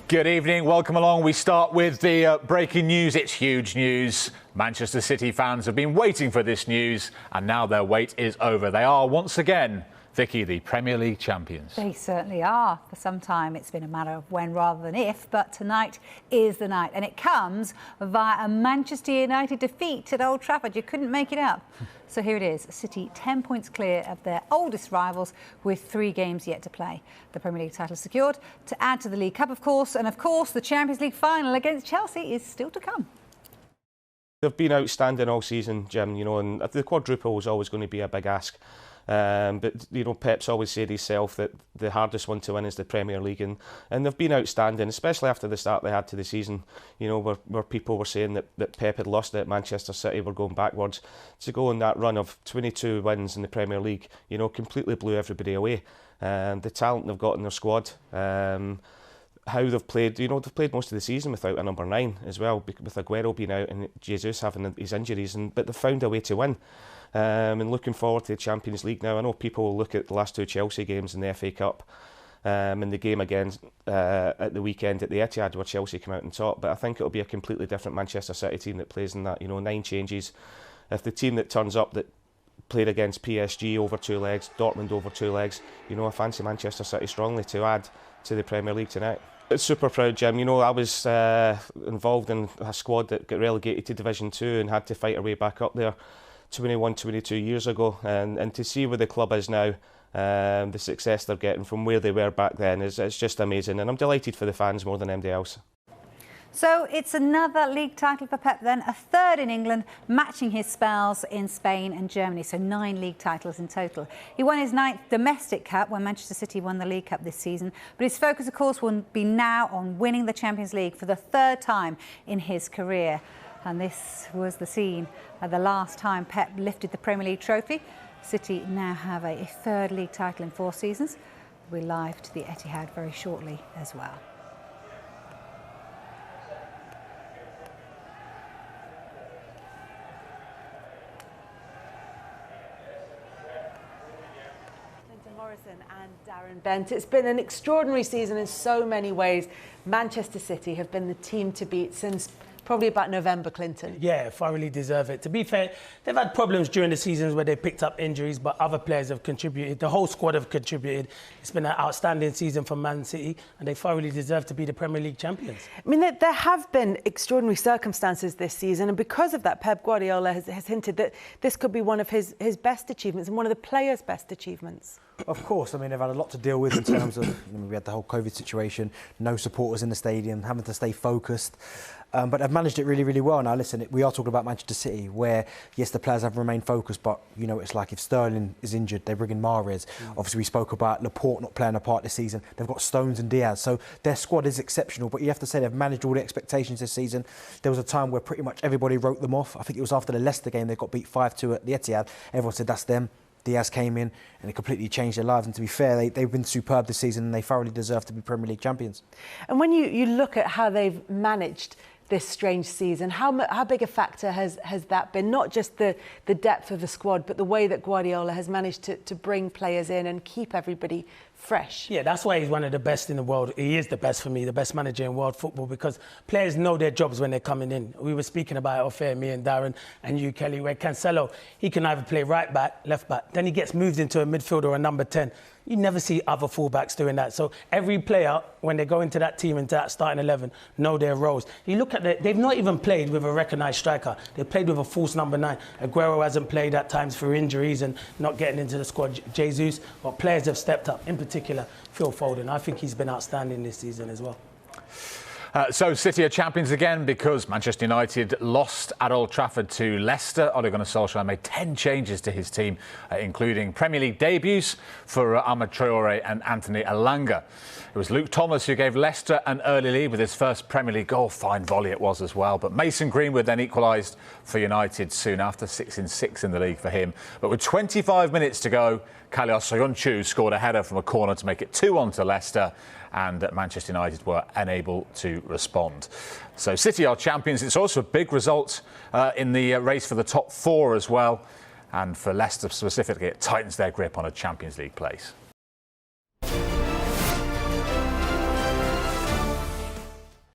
Good evening, welcome along. We start with the breaking news. It's huge news. Manchester City fans have been waiting for this news, and now their wait is over. They are once again, Vicky, the Premier League champions. They certainly are. For some time it's been a matter of when rather than if, but tonight is the night, and it comes via a Manchester United defeat at Old Trafford. You couldn't make it up. So here it is, City 10 points clear of their oldest rivals with 3 games yet to play. The Premier League title secured, to add to the League Cup, of course, and of course the Champions League final against Chelsea is still to come. They've been outstanding all season, Jim, and the quadruple was always going to be a big ask. But Pep's always said himself that the hardest one to win is the Premier League, and they've been outstanding, especially after the start they had to the season. Where people were saying that Pep had lost it at Manchester City, were going backwards. To go on that run of 22 wins in the Premier League, completely blew everybody away. The talent they've got in their squad. How they've played, they've played most of the season without a number 9 as well, with Aguero being out and Jesus having his injuries, but they've found a way to win. And looking forward to the Champions League now. I know people will look at the last 2 Chelsea games in the FA Cup and the game again at the weekend at the Etihad where Chelsea come out on top, but I think it'll be a completely different Manchester City team that plays in that, 9 changes. If the team that turns up that played against PSG over 2 legs, Dortmund over 2 legs, I fancy Manchester City strongly to add to the Premier League tonight. It's super proud, Jim. I was involved in a squad that got relegated to Division 2 and had to fight our way back up there 21, 22 years ago. And to see where the club is now, the success they're getting from where they were back then, it's just amazing. And I'm delighted for the fans more than anybody else. So it's another league title for Pep then, a 3rd in England, matching his spells in Spain and Germany, so 9 league titles in total. He won his 9th domestic cup when Manchester City won the League Cup this season, but his focus, of course, will be now on winning the Champions League for the 3rd time in his career. And this was the scene the last time Pep lifted the Premier League trophy. City now have a 3rd league title in 4 seasons. We're live to the Etihad very shortly as well. Morrison and Darren Bent. It's been an extraordinary season in so many ways. Manchester City have been the team to beat since probably about November, Clinton. Yeah, thoroughly deserve it. To be fair, they've had problems during the seasons where they picked up injuries, but other players have contributed. The whole squad have contributed. It's been an outstanding season for Man City, and they thoroughly deserve to be the Premier League champions. I mean, there have been extraordinary circumstances this season, and because of that, Pep Guardiola has hinted that this could be one of his best achievements and one of the players' best achievements. Of course, I mean, they've had a lot to deal with in terms of, we had the whole COVID situation, no supporters in the stadium, having to stay focused. But they've managed it really, really well. Now, listen, we are talking about Manchester City, where, yes, the players have remained focused, but, it's like if Sterling is injured, they bring in Mahrez. Obviously, we spoke about Laporte not playing a part this season. They've got Stones and Diaz. So their squad is exceptional, but you have to say they've managed all the expectations this season. There was a time where pretty much everybody wrote them off. I think it was after the Leicester game, they got beat 5-2 at the Etihad. Everyone said, that's them. Diaz came in and it completely changed their lives. And to be fair, they've been superb this season and they thoroughly deserve to be Premier League champions. And when you look at how they've managed this strange season, how big a factor has that been? Not just the depth of the squad, but the way that Guardiola has managed to bring players in and keep everybody fresh. Yeah, that's why he's one of the best in the world. He is the best for me, the best manager in world football, because players know their jobs when they're coming in. We were speaking about it off air, me and Darren and you, Kelly, where Cancelo, he can either play right back, left back, then he gets moved into a midfielder or a number 10. You never see other fullbacks doing that. So every player, when they go into that team, into that starting 11, know their roles. You look at they've not even played with a recognised striker. They played with a false number 9. Aguero hasn't played at times for injuries and not getting into the squad. Jesus, but players have stepped up. In particular, Phil Foden. I think he's been outstanding this season as well. So City are champions again because Manchester United lost at Old Trafford to Leicester. Ole Gunnar Solskjaer made 10 changes to his team, including Premier League debuts for Ahmed Traore and Anthony Elanga. It was Luke Thomas who gave Leicester an early lead with his first Premier League goal. Fine volley it was as well. But Mason Greenwood then equalised for United soon after, 6-6 in the league for him. But with 25 minutes to go, Kalidou Soyuncu scored a header from a corner to make it 2-1 to Leicester, and Manchester United were unable to respond. So City are champions. It's also a big result in the race for the top 4 as well. And for Leicester specifically, it tightens their grip on a Champions League place.